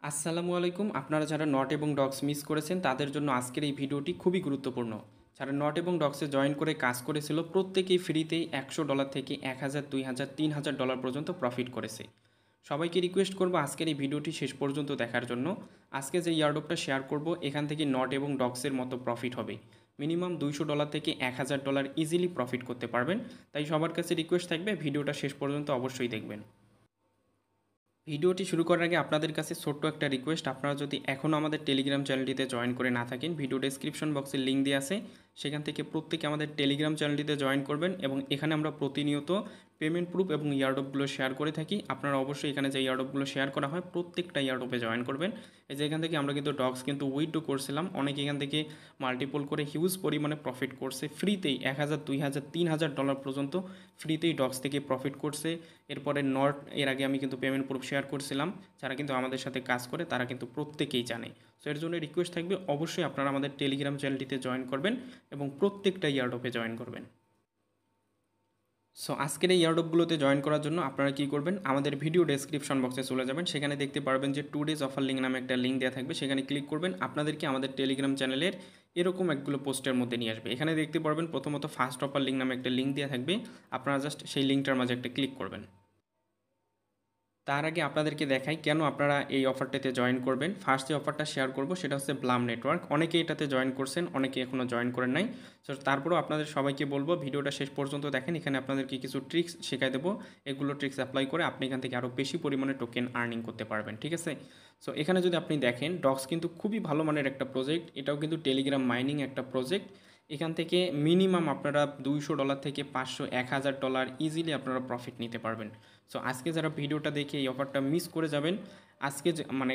আসসালামু আলাইকুম। আপনারা যারা নট এবং ডক্স মিস করেছেন তাদের জন্য আজকের এই ভিডিওটি খুবই গুরুত্বপূর্ণ। যারা নট এবং ডক্সে জয়েন করে কাজ করেছিল প্রত্যেকেই ফ্রিতেই $100 থেকে 1000, 2000, $3000 পর্যন্ত প্রফিট করেছে। সবাইকে রিকোয়েস্ট করব আজকের এই ভিডিওটি শেষ পর্যন্ত দেখার জন্য। আজকে যে ইয়ারড্রপটা শেয়ার করব এখান থেকে নট এবং ডক্সের মতো প্রফিট হবে। মিনিমাম $200 থেকে $1000 ইজিলি প্রফিট করতে পারবেন। তাই সবার কাছে রিকোয়েস্ট থাকবে ভিডিওটা শেষ পর্যন্ত অবশ্যই দেখবেন। ভিডিওটি শুরু করার আগে আপনাদের কাছে ছোট্ট একটা রিকোয়েস্ট, আপনারা যদি এখনও আমাদের টেলিগ্রাম চ্যানেলটিতে জয়েন করে না থাকেন, ভিডিও ডেসক্রিপশন বক্সে লিঙ্ক দেওয়া আছে, সেখান থেকে প্রত্যেকে আমাদের টেলিগ্রাম চ্যানেলটিতে জয়েন করবেন এবং এখানে আমরা প্রতিনিয়ত পেমেন্ট প্রুফ এবং ইয়ারড্রপগুলো শেয়ার করে থাকি। আপনারা অবশ্যই এখানে যে ইয়ারড্রপগুলো শেয়ার করা হয় প্রত্যেকটা ইয়ারড্রপে জয়েন করবেন। এই যে এখান থেকে আমরা কিন্তু ডক্স কিন্তু উইথড্র করছিলাম, অনেকে এখান থেকে মাল্টিপল করে হিউজ পরিমাণে প্রফিট করছে ফ্রিতেই। 1000, 2000, $3000 পর্যন্ত ফ্রিতেই ডক্স থেকে প্রফিট করছে। এরপরে নট এর আগে আমি কিন্তু পেমেন্ট প্রুফ শেয়ার করছিলাম, যারা কিন্তু আমাদের সাথে কাজ করে তারা কিন্তু প্রত্যেকেই জানে। সো এর জন্য রিকোয়েস্ট থাকবে অবশ্যই আপনারা আমাদের টেলিগ্রাম চ্যানেলটিতে জয়েন করবেন এবং প্রত্যেকটা ইয়ারড্রপে জয়েন করবেন। সো আজকের এই ইয়ারড্রপগুলোতে জয়েন করার জন্য আপনারা কী করবেন, আমাদের ভিডিও ডেসক্রিপশন বক্সে চলে যাবেন, সেখানে দেখতে পারবেন যে 2 days অফার লিঙ্ক নামে একটা লিঙ্ক দেওয়া থাকবে, সেখানে ক্লিক করবেন। আপনাদেরকে আমাদের টেলিগ্রাম চ্যানেলের এরকম একগুলো পোস্টের মধ্যে নিয়ে আসবে। এখানে দেখতে পারবেন প্রথমত ফার্স্ট অফার লিঙ্ক নামে একটা লিঙ্ক দেওয়া থাকবে, আপনারা জাস্ট সেই লিঙ্কটার মাঝে একটা ক্লিক করবেন। তার আগে আপনাদেরকে দেখাই কেন আপনারা এই অফারটাতে জয়েন করবেন। ফার্স্ট যে অফারটা শেয়ার করব সেটা হচ্ছে ব্লাম নেটওয়ার্ক। অনেকে এটাতে জয়েন করছেন, অনেকে এখনও জয়েন করেন নাই। সো তারপরেও আপনাদের সবাইকে বলবো ভিডিওটা শেষ পর্যন্ত দেখেন, এখানে আপনাদেরকে কিছু ট্রিক্স শেখাই দেবো। এগুলো ট্রিক্স অ্যাপ্লাই করে আপনি এখান থেকে আরও বেশি পরিমাণে টোকেন আর্নিং করতে পারবেন, ঠিক আছে। সো এখানে যদি আপনি দেখেন ডক্স কিন্তু খুবই ভালো মানের একটা প্রজেক্ট, এটাও কিন্তু টেলিগ্রাম মাইনিং একটা প্রজেক্ট। এখান থেকে মিনিমাম আপনারা $200 থেকে $500, $1000 ইজিলি আপনারা প্রফিট নিতে পারবেন। সো আজকে যারা ভিডিওটা দেখে এই অফারটা মিস করে যাবেন, আজকে যে মানে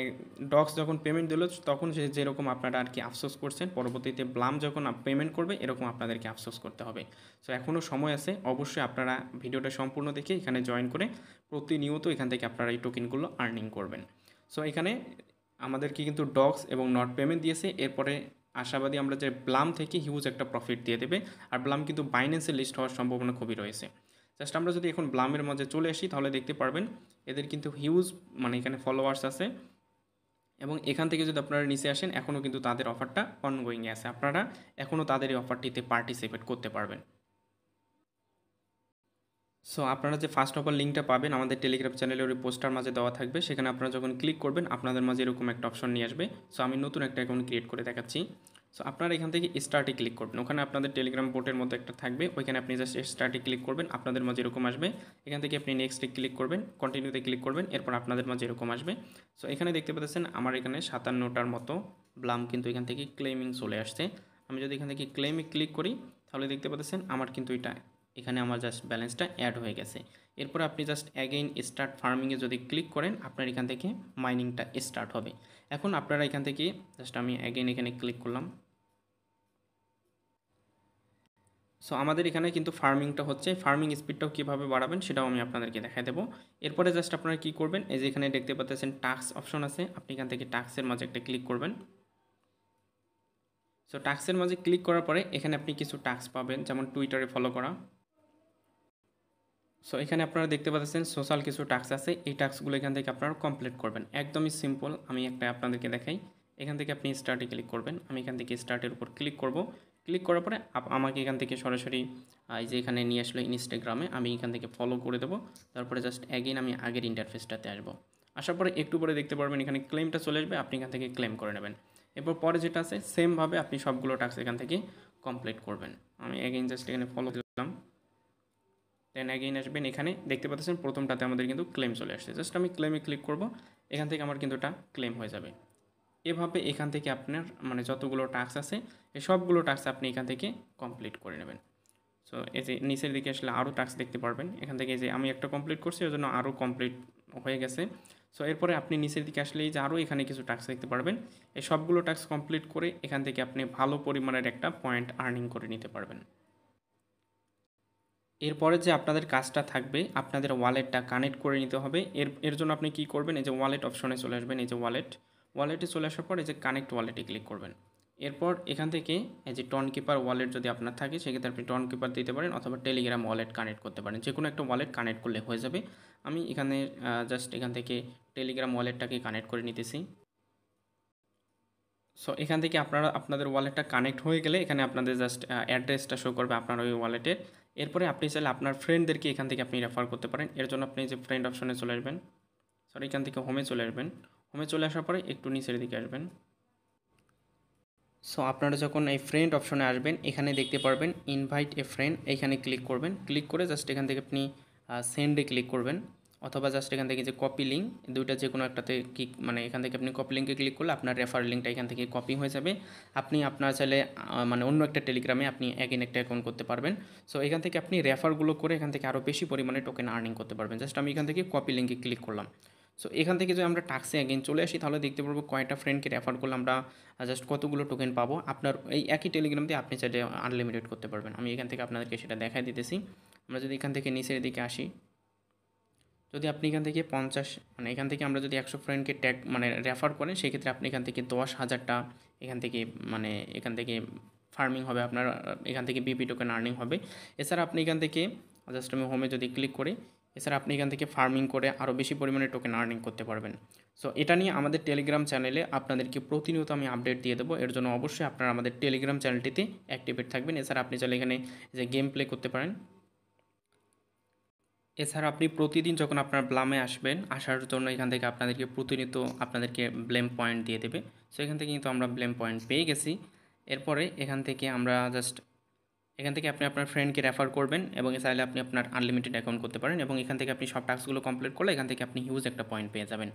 ডক্স যখন পেমেন্ট দিল তখন যেরকম আপনারা আর কি আফসোস করছেন, পরবর্তীতে ব্লাম যখন পেমেন্ট করবে এরকম আপনাদেরকে আফসোস করতে হবে। সো এখনও সময় আছে, অবশ্যই আপনারা ভিডিওটা সম্পূর্ণ দেখে এখানে জয়েন করে প্রতিনিয়ত এখান থেকে আপনারা এই টোকেনগুলো আর্নিং করবেন। সো এখানে আমাদেরকে কিন্তু ডক্স এবং নট পেমেন্ট দিয়েছে, এরপরে আশাবাদী আমরা যে ব্লাম থেকে হিউজ একটা প্রফিট দিয়ে দেবে। আর ব্লাম কিন্তু বাইন্যান্সে লিস্ট হওয়ার সম্ভাবনা খুবই রয়েছে। জাস্ট আমরা যদি এখন ব্লামের মাঝে চলে আসি তাহলে দেখতে পারবেন এদের কিন্তু হিউজ মানে এখানে ফলোয়ার্স আছে এবং এখান থেকে যদি আপনারা নিচে আসেন এখনও কিন্তু তাদের অফারটা অনগোয়িংয়ে আছে, আপনারা এখনও তাদের এই অফারটিতে পার্টিসিপেট করতে পারবেন। সো আপনারা যে ফার্স্ট অফার লিঙ্কটা পাবেন আমাদের টেলিগ্রাম চ্যানেলের ওই পোস্টার মাঝে দেওয়া থাকবে, সেখানে আপনারা যখন ক্লিক করবেন আপনাদের মাঝে এরকম একটা অপশন নিয়ে আসবে। সো আমি নতুন একটা অ্যাকাউন্ট ক্রিয়েট করে দেখাচ্ছি। সো আপনারা এখান থেকে স্টার্টে ক্লিক করবেন, ওখানে আপনাদের টেলিগ্রাম বোটের মধ্যে একটা থাকবে, ওইখানে আপনি জাস্ট স্টার্টে ক্লিক করবেন, আপনাদের মাঝে এরকম আসবে। এখান থেকে আপনি নেক্সটে ক্লিক করবেন, কন্টিনিউতে ক্লিক করবেন, এরপর আপনাদের মাঝে এরকম আসবে। সো এখানে দেখতে পাচ্ছেন আমার এখানে 57টার মতো ব্লাম কিন্তু এখান থেকে ক্লেমিং চলে আসছে। আমি যদি এখান থেকে ক্লেমে ক্লিক করি তাহলে দেখতে পাচ্ছেন আমার কিন্তু এটা এখানে আমার জাস্ট ব্যালেন্সটা অ্যাড হয়ে গেছে। এরপর আপনি জাস্ট অ্যাগেইন স্টার্ট ফার্মিংয়ে যদি ক্লিক করেন আপনার এখান থেকে মাইনিংটা স্টার্ট হবে। এখন আপনারা এখান থেকে জাস্ট আমি অ্যাগেইন এখানে ক্লিক করলাম। সো আমাদের এখানে কিন্তু ফার্মিংটা হচ্ছে, ফার্মিং স্পিডটাও কীভাবে বাড়াবেন সেটাও আমি আপনাদেরকে দেখাই দেবো। এরপরে জাস্ট আপনারা কী করবেন, এই যে এখানে দেখতে পাচ্ছেন টাস্ক অপশন আছে, আপনি এখান থেকে টাস্কের মাঝে একটা ক্লিক করবেন। সো টাস্কের মাঝে ক্লিক করার পরে এখানে আপনি কিছু টাস্ক পাবেন, যেমন টুইটারে ফলো করা। সো এখানে আপনারা দেখতে পাচ্ছেন সোশ্যাল কিছু টাস্ক আছে, এই টাস্কগুলো এখান থেকে আপনারা কমপ্লিট করবেন, একদমই সিম্পল। আমি একটা আপনাদেরকে দেখাই, এখান থেকে আপনি স্টার্টে ক্লিক করবেন, আমি এখান থেকে স্টার্টের উপর ক্লিক করব। ক্লিক করার পরে আমাকে এখান থেকে সরাসরি এই যে এখানে নিয়ে আসলো ইনস্টাগ্রামে, আমি এখান থেকে ফলো করে দেবো। তারপরে জাস্ট অ্যাগেন আমি আগের ইন্টারফেসটাতে আসবো। আসার পরে একটু পরে দেখতে পারবেন এখানে ক্লেমটা চলে আসবে, আপনি এখান থেকে ক্লেম করে নেবেন। এরপর পরে যেটা আছে সেমভাবে আপনি সবগুলো টাস্ক এখান থেকে কমপ্লিট করবেন। আমি অ্যাগেন জাস্ট এখানে ফলো দিলাম, দেন অ্যাগেইন আসবেন, এখানে দেখতে পাচ্ছেন প্রথমটাতে আমাদের কিন্তু ক্লেম চলে আসছে, জাস্ট আমি ক্লেমে ক্লিক করব, এখান থেকে আমার কিন্তু এটা ক্লেম হয়ে যাবে। এভাবে এখান থেকে আপনার মানে যতগুলো টাস্ক আছে এই সবগুলো টাস্ক আপনি এখান থেকে কমপ্লিট করে নেবেন। সো এই যে নিচের দিকে আসলে আরও টাস্ক দেখতে পারবেন, এখান থেকে যে আমি একটা কমপ্লিট করছি ওই জন্য আরও কমপ্লিট হয়ে গেছে। সো এরপরে আপনি নিচের দিকে আসলে এই যে আরও এখানে কিছু টাস্ক দেখতে পারবেন, এই সবগুলো টাস্ক কমপ্লিট করে এখান থেকে আপনি ভালো পরিমাণের একটা পয়েন্ট আর্নিং করে নিতে পারবেন। এরপরে যে আপনাদের কাজটা থাকবে আপনাদের ওয়ালেটটা কানেক্ট করে নিতে হবে। এর জন্য আপনি কী করবেন, এই যে ওয়ালেট অপশনে চলে আসবেন, এই যে ওয়ালেটে চলে আসার পর এই যে কানেক্ট ওয়ালেটে ক্লিক করবেন। এরপর এখান থেকে এই যে টন কিপার ওয়ালেট যদি আপনার থাকে সেক্ষেত্রে আপনি টন কিপার দিতে পারেন অথবা টেলিগ্রাম ওয়ালেট কানেক্ট করতে পারেন, যে কোনো একটা ওয়ালেট কানেক্ট করলে হয়ে যাবে। আমি এখানে জাস্ট এখান থেকে টেলিগ্রাম ওয়ালেটটাকে কানেক্ট করে নিতেছি। সো এখান থেকে আপনারা আপনাদের ওয়ালেটটা কানেক্ট হয়ে গেলে এখানে আপনাদের জাস্ট অ্যাড্রেসটা শো করবে আপনার ওই ওয়ালেটের। এরপরে আপনি চাইলে আপনার ফ্রেন্ডদেরকে এখান থেকে আপনি রেফার করতে পারেন। এর জন্য আপনি যে ফ্রেন্ড অপশনে চলে আসবেন, সরি এখান থেকে হোমে চলে আসবেন। হোমে চলে আসার পরে একটু নিচের দিকে আসবেন। সো আপনারা যখন এই ফ্রেন্ড অপশনে আসবেন এখানে দেখতে পারবেন ইনভাইট এ ফ্রেন্ড, এখানে ক্লিক করবেন। ক্লিক করে জাস্ট এখান থেকে আপনি সেন্ডে ক্লিক করবেন, অথবা জাস্ট এখান থেকে যে কপি লিঙ্ক, দুইটা যে কোনো একটাতে ক্লিক, মানে এখান থেকে আপনি কপি লিঙ্কে ক্লিক করলে আপনার রেফার লিঙ্কটা এখান থেকে কপি হয়ে যাবে। আপনি আপনার চাইলে মানে অন্য একটা টেলিগ্রামে আপনি অ্যাগেন একটা অ্যাকাউন্ট করতে পারবেন। সো এখান থেকে আপনি রেফারগুলো করে এখান থেকে আরও বেশি পরিমাণে টোকেন আর্নিং করতে পারবেন। জাস্ট আমি এখান থেকে কপি লিঙ্কে ক্লিক করলাম। সো এখান থেকে যদি আমরা টাস্কে অ্যাগেন চলে আসি তাহলে দেখতে পারবো কয়টা ফ্রেন্ডকে রেফার করলে আমরা জাস্ট কতগুলো টোকেন পাবো। আপনার এই একই টেলিগ্রাম দিয়ে আপনি চাইলে আনলিমিটেড করতে পারবেন। আমি এখান থেকে আপনাদেরকে সেটা দেখাই দিতেছি। আমরা যদি এখান থেকে নিচের দিকে আসি, যদি আপনি এখান থেকে 50 মানে এখান থেকে আমরা যদি 100 ফ্রেন্ডকে ট্যাগ মানে রেফার করেন, সেক্ষেত্রে আপনি এখান থেকে 10,000টা এখান থেকে মানে এখান থেকে ফার্মিং হবে আপনার, এখান থেকে বিপি টোকেন আর্নিং হবে। এছাড়া আপনি এখান থেকে জাস্ট আমি হোমে যদি ক্লিক করি, এছাড়া আপনি এখান থেকে ফার্মিং করে আরও বেশি পরিমাণে টোকেন আর্নিং করতে পারবেন। সো এটা নিয়ে আমাদের টেলিগ্রাম চ্যানেলে আপনাদেরকে প্রতিনিয়ত আমি আপডেট দিয়ে দেবো। এর জন্য অবশ্যই আপনারা আমাদের টেলিগ্রাম চ্যানেলটিতে অ্যাক্টিভেট থাকবেন। এছাড়া আপনি চাইলে এখানে যে গেম প্লে করতে পারেন। এছাড়া আপনি প্রতিদিন যখন আপনার ব্লামে আসবেন, আসার জন্য এখান থেকে আপনাদেরকে প্রতিনিয়ত আপনাদেরকে ব্লেম পয়েন্ট দিয়ে দেবে। সো এখান থেকে কিন্তু আমরা ব্লেম পয়েন্ট পেয়ে গেছি। এরপরে এখান থেকে আমরা জাস্ট এখান থেকে আপনি আপনার ফ্রেন্ডকে রেফার করবেন এবং চাইলে আপনি আপনার আনলিমিটেড অ্যাকাউন্ট করতে পারেন এবং এখান থেকে আপনি সব টাস্কগুলো কমপ্লিট করলে এখান থেকে আপনি হিউজ একটা পয়েন্ট পেয়ে যাবেন।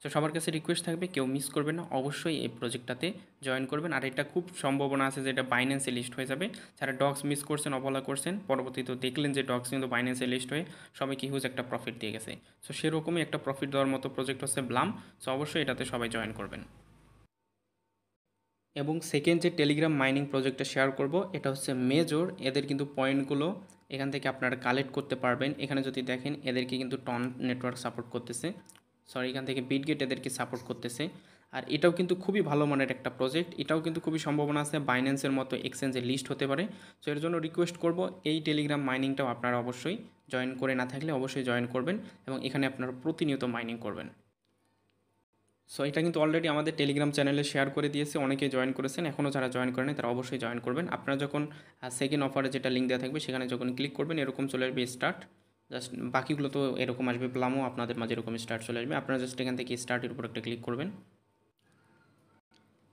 তো সবার কাছে রিকোয়েস্ট থাকবে কেউ মিস করবেন না, অবশ্যই এই প্রজেক্টটাতে জয়েন করবেন। আর এটা খুব সম্ভাবনা আছে যে এটা বাইন্যান্সে লিস্ট হয়ে যাবে। যারা ডক্স মিস করছেন, অবহেলা করছেন, পরবর্তীতে দেখলেন যে ডক্স কিন্তু বাইন্যান্সে লিস্ট হয়ে সবাইকে হিউজ একটা প্রফিট দিয়ে গেছে। সো সেরকমই একটা প্রফিট দেওয়ার মতো প্রজেক্ট হচ্ছে ব্লাম। সো অবশ্যই এটাতে সবাই জয়েন করবেন। এবং সেকেন্ড যে টেলিগ্রাম মাইনিং প্রজেক্টটা শেয়ার করব এটা হচ্ছে মেজর। এদের কিন্তু পয়েন্টগুলো এখান থেকে আপনারা কালেক্ট করতে পারবেন। এখানে যদি দেখেন এদেরকে কিন্তু টন নেটওয়ার্ক সাপোর্ট করতেছে, সরি এখান থেকে বিটগেট এদেরকে সাপোর্ট করতেছে। আর এটাও কিন্তু খুবই ভালো মানের একটা প্রজেক্ট, এটাও কিন্তু খুবই সম্ভাবনা আছে বাইন্যান্সের মতো এক্সচেঞ্জে লিস্ট হতে পারে। সো এর জন্য রিকোয়েস্ট করব এই টেলিগ্রাম মাইনিংটাও আপনারা অবশ্যই জয়েন করে না থাকলে অবশ্যই জয়েন করবেন এবং এখানে আপনারা প্রতিনিয়ত মাইনিং করবেন। সো এটা কিন্তু অলরেডি আমাদের টেলিগ্রাম চ্যানেলে শেয়ার করে দিয়েছে, অনেকে জয়েন করেছেন। এখনও যারা জয়েন করেন তারা অবশ্যই জয়েন করবেন। আপনারা যখন সেকেন্ড অফারে যেটা লিঙ্ক দেওয়া থাকবে সেখানে যখন ক্লিক করবেন এরকম চলে আসবে স্টার্ট। জাস্ট বাকিগুলো তো এরকম আসবে, প্লামও আপনাদের মাঝে এরকম স্টার্ট চলে আসবে। আপনারা জাস্ট এখান থেকে স্টার্টের উপর একটা ক্লিক করবেন।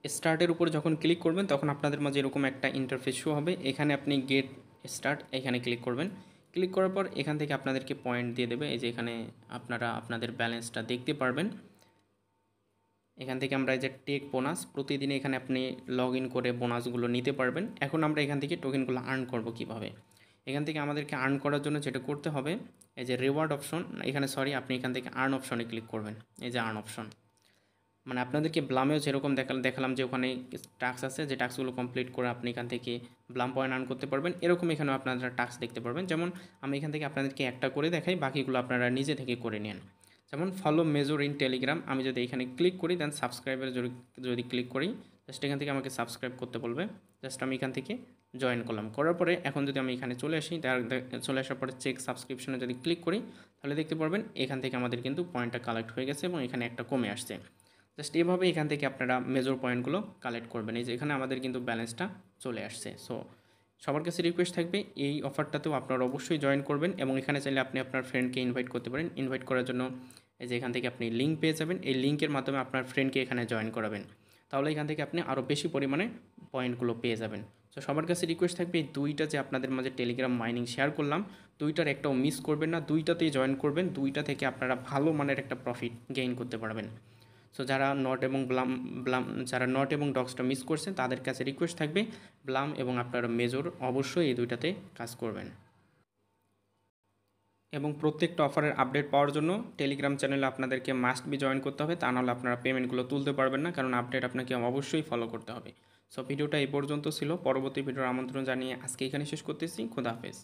স্টার্টের উপর যখন ক্লিক করবেন তখন আপনাদের মাঝে এরকম একটা ইন্টারফেস শো হবে। এখানে আপনি গেট স্টার্ট এখানে ক্লিক করবেন। ক্লিক করার পর এখান থেকে আপনাদেরকে পয়েন্ট দিয়ে দেবে। এই যে এখানে আপনারা আপনাদের ব্যালেন্সটা দেখতে পারবেন। এখান থেকে আমরা এই যে টেক বোনাস, প্রতিদিন এখানে আপনি লগ ইন করে বোনাসগুলো নিতে পারবেন। এখন আমরা এখান থেকে টোকেনগুলো আর্ন করব কিভাবে। এখান থেকে আমাদেরকে আর্ন করার জন্য যেটা করতে হবে, এই যে রিওয়ার্ড অপশন, এখানে সরি আপনি এখান থেকে আর্ন অপশনে ক্লিক করবেন। এই যে আর্ন অপশন, মানে আপনাদেরকে ব্লামেও যেরকম দেখালাম যে ওখানে টাস্ক আছে, যে টাস্কগুলো কমপ্লিট করে আপনি এখান থেকে ব্লাম পয়েন্ট আর্ন করতে পারবেন। এরকম এখানেও আপনারা টাস্ক দেখতে পারবেন। যেমন আমি এখান থেকে আপনাদেরকে একটা করে দেখাই, বাকিগুলো আপনারা নিজে থেকে করে নেন। যেমন ফলো মেজর ইন টেলিগ্রাম, আমি যদি এখানে ক্লিক করি দেন সাবস্ক্রাইবের যদি ক্লিক করি, জাস্ট এখান থেকে আমাকে সাবস্ক্রাইব করতে বলবে। জাস্ট আমি এখান থেকে জয়েন করলাম। করার পরে এখন যদি আমি এখানে চলে আসি, চলে আসার পরে চেক সাবস্ক্রিপশনে যদি ক্লিক করি তাহলে দেখতে পারবেন এখান থেকে আমাদের কিন্তু পয়েন্টটা কালেক্ট হয়ে গেছে এবং এখানে একটা কমে আসছে। জাস্ট এভাবে এখান থেকে আপনারা মেজর পয়েন্টগুলো কালেক্ট করবেন। এই যে এখানে আমাদের কিন্তু ব্যালেন্সটা চলে আসছে। সো সবার কাছে রিকোয়েস্ট থাকবে এই অফারটাতেও আপনারা অবশ্যই জয়েন করবেন এবং এখানে চাইলে আপনি আপনার ফ্রেন্ডকে ইনভাইট করতে পারেন। ইনভাইট করার জন্য এই যে এখান থেকে আপনি লিঙ্ক পেয়ে যাবেন, এই লিঙ্কের মাধ্যমে আপনার ফ্রেন্ডকে এখানে জয়েন করাবেন। তাহলে এখান থেকে আপনি আরও বেশি পরিমাণে পয়েন্টগুলো পেয়ে যাবেন। তো সবার কাছে রিকোয়েস্ট থাকবে এই দুইটা যে আপনাদের মাঝে টেলিগ্রাম মাইনিং শেয়ার করলাম, দুইটার একটাও মিস করবেন না, দুইটাতেই জয়েন করবেন। দুইটা থেকে আপনারা ভালো মানের একটা প্রফিট গেইন করতে পারবেন। সো যারা নট এবং যারা নট এবং ডক্সটা মিস করছেন তাদের কাছে রিকোয়েস্ট থাকবে ব্লাম এবং আপনার মেজর অবশ্যই এই দুইটাতে কাজ করবেন। এবং প্রত্যেকটা অফারের আপডেট পাওয়ার জন্য টেলিগ্রাম চ্যানেলে আপনাদেরকে মাস্ট বি জয়েন করতে হবে, তা নাহলে আপনারা পেমেন্টগুলো তুলতে পারবেন না, কারণ আপডেট আপনাকে অবশ্যই ফলো করতে হবে। সো ভিডিওটা এই পর্যন্ত ছিল। পরবর্তী ভিডিওর আমন্ত্রণ জানিয়ে আজকে এখানে শেষ করতেছি। খোদা হাফেজ।